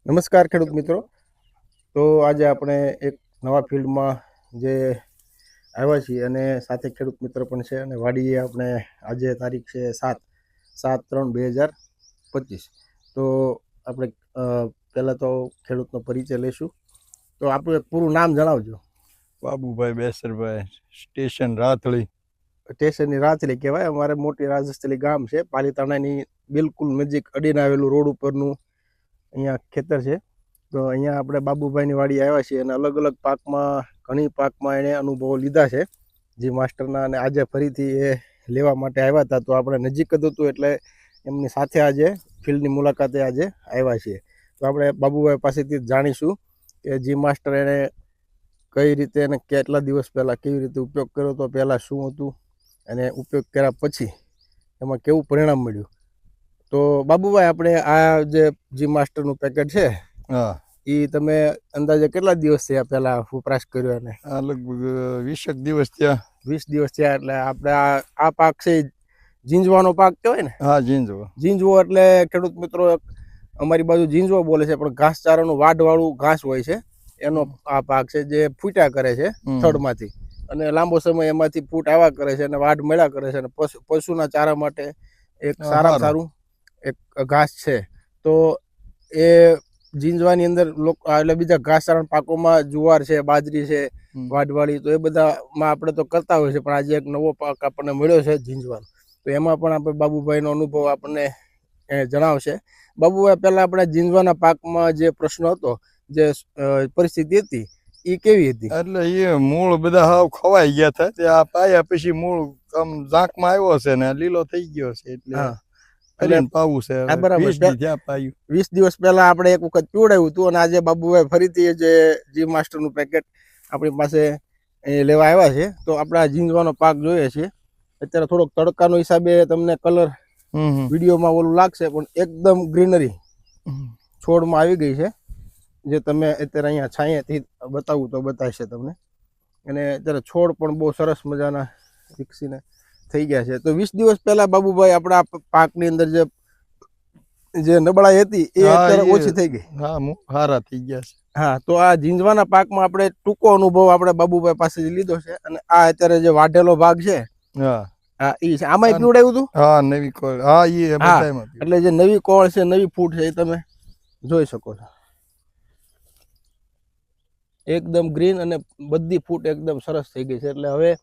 નમસ્કાર ખેડૂત મિત્રો. તો આજે આપણે એક નવા ફિલ્ડમાં જે આવ્યા છીએ અને સાથે ખેડૂત મિત્ર પણ છે અને વાડીએ આપણે આજે તારીખ છે 7/3/2025. તો આપણે પહેલાં તો ખેડૂતનો પરિચય લઈશું. તો આપણું એક પૂરું નામ જણાવજો. બાબુભાઈ બેસરભાઈ, સ્ટેશન રાથળી. સ્ટેશનની રાથળી કહેવાય. અમારે મોટી રાજસ્થળી ગામ છે, પાલીતાણાની બિલકુલ નજીક અડીને આવેલું રોડ ઉપરનું અહીંયા ખેતર છે. તો અહીંયા આપણે બાબુભાઈની વાડી આવ્યા છીએ અને અલગ અલગ પાકમાં ઘણી પાકમાં એણે અનુભવો લીધા છે જી માસ્ટરના, અને આજે ફરીથી એ લેવા માટે આવ્યા હતા. તો આપણે નજીક જ હતું એટલે એમની સાથે આજે ફિલ્ડની મુલાકાતે આજે આવ્યા છીએ. તો આપણે બાબુભાઈ પાસેથી જાણીશું કે જી માસ્ટર એણે કઈ રીતે અને કેટલા દિવસ પહેલાં કેવી રીતે ઉપયોગ કર્યો હતો, પહેલાં શું હતું અને ઉપયોગ કર્યા પછી એમાં કેવું પરિણામ મળ્યું. તો બાબુભાઈ, આપણે આ જે જી માસ્ટરનું પેકેટ છે હા, એ તમે અંદાજે કેટલા દિવસ થયા પહેલા વપરાશ કર્યો? અને આ લગભગ 20 દિવસ થયા. 20 દિવસ થયા. એટલે આપણે આ પાક છે ઝીંઝવાનો પાક કહેવાય ને? હા, ઝીંઝવો એટલે ખેડૂત મિત્રો અમારી બાજુ ઝીંઝવો બોલે છે, પણ ઘાસચારાનું વાઢવાળું ઘાસ હોય છે એનો આ પાક છે, જે ફૂટ્યા કરે છે થડમાંથી અને લાંબો સમય એમાંથી ફૂટ આવ્યા કરે છે અને વાઢ મળ્યા કરે છે અને પશુના ચારા માટે એક સારામાં સારું એક ઘાસ છે. તો એ ઝીંઝવાની અંદર એટલે બીજા ઘાસચારા પાકોમાં જુવાર છે, બાજરી છે, વાઢવાળી, તો એ બધામાં આપણે તો કરતા હોય છે, પણ આજે એક નવો પાક આપણને મળ્યો છે ઝીંઝવાનો. તો એમાં પણ આપણે બાબુભાઈનો અનુભવ આપણને જણાવશે. બાબુભાઈ, પહેલાં આપણે ઝીંઝવાના પાકમાં જે પ્રશ્ન હતો, જે પરિસ્થિતિ હતી, એ કેવી હતી? એટલે એ મૂળ બધા હાવ ખવાઈ ગયા હતા. તે આ પાયા પછી મૂળ આમ ઝાંકમાં આવ્યો છે ને લીલો થઈ ગયો છે. એટલે પાવું છે. 20 દિવસ પહેલા આપણે એક વખત પીવડાવ્યું હતું અને આજે બાબુભાઈ ફરીથી જે જી માસ્ટરનું પેકેટ આપણી પાસે લેવા આવ્યા છે. તો આપણે આ ઝીંઝવાનો પાક જોઈએ છીએ. અત્યારે થોડોક તડકાનો હિસાબે તમને કલર વિડીયોમાં ઓલું લાગશે, પણ એકદમ ગ્રીનરી છોડમાં આવી ગઈ છે, જે તમે અત્યારે અહીંયા છાંયેથી બતાવું તો બતાવશે તમને. અને અત્યારે છોડ પણ બહુ સરસ મજાના વિકસીને થઈ ગયા છે. તો 20 દિવસ પહેલા બાબુભાઈ આપણા પાકની અંદર જે નબળાઈ હતી એ અત્યારે ઓછી થઈ ગઈ. હા, સારા થઈ ગયા છે. હા, તો આ ઝીંઝવાના પાકમાં આપણે ટૂંકો અનુભવ આપણે બાબુભાઈ પાસેથી લીધો છે. અને આ અત્યારે જે વાઢેલો ભાગ છે, હા હા, ઈ છે. આમાં પીવડાવ્યું હતું. હા, નવી કોળ. હા, એ બધામાં. એટલે જે નવી કોળ છે, નવી ફૂટ છે, એ તમે જોઈ શકો છો. એકદમ ગ્રીન અને બધી ફૂટ એકદમ સરસ થઈ ગઈ છે. એટલે હવે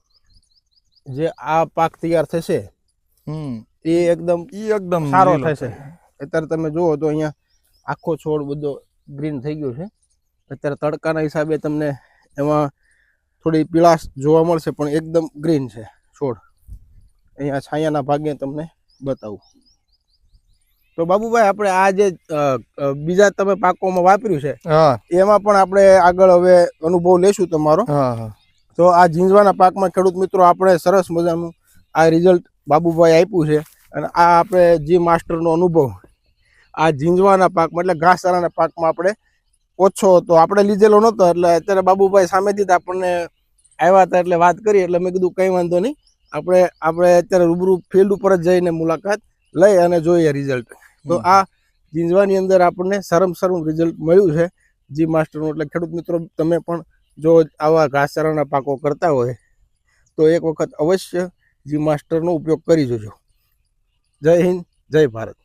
જે આ પાક તૈયાર થશે એ એકદમ સારો થશે. અત્યારે તમે જુઓ તો અહીંયા આખો છોડ બધો ગ્રીન થઈ ગયો છે. અત્યારે તડકાના હિસાબે તમને એમાં થોડી પીળાશ જોવા મળશે, પણ એકદમ ગ્રીન છે છોડ. અહીંયા છાયાના ભાગે તમને બતાવું. તો બાબુભાઈ, આપણે આ જે બીજા તમે પાકોમાં વાપર્યું છે એમાં પણ આપણે આગળ હવે અનુભવ લેશું તમારો. તો આ ઝીંઝવાના પાકમાં ખેડૂત મિત્રો આપણે સરસ મજાનું આ રિઝલ્ટ બાબુભાઈ આપ્યું છે. અને આ આપણે જી માસ્ટરનો અનુભવ આ ઝીંઝવાના પાકમાં એટલે ઘાસચારાના પાકમાં આપણે ઓછો હતો, આપણે લીધેલો નહોતો. એટલે અત્યારે બાબુભાઈ સામેથી જ આપણને આવ્યા હતા એટલે વાત કરી, એટલે મેં કીધું કંઈ વાંધો નહીં, આપણે અત્યારે રૂબરૂ ફિલ્ડ ઉપર જ જઈને મુલાકાત લઈ અને જોઈએ રિઝલ્ટ. તો આ ઝીંઝવાની અંદર આપણને સારામાં રિઝલ્ટ મળ્યું છે જી માસ્ટરનું. એટલે ખેડૂત મિત્રો, તમે પણ જો આવા ઘાસચારાના પાકો કરતા હોય તો એક વખત અવશ્ય જી માસ્ટરનો ઉપયોગ કરી જોજો. જય હિન્દ, જય ભારત.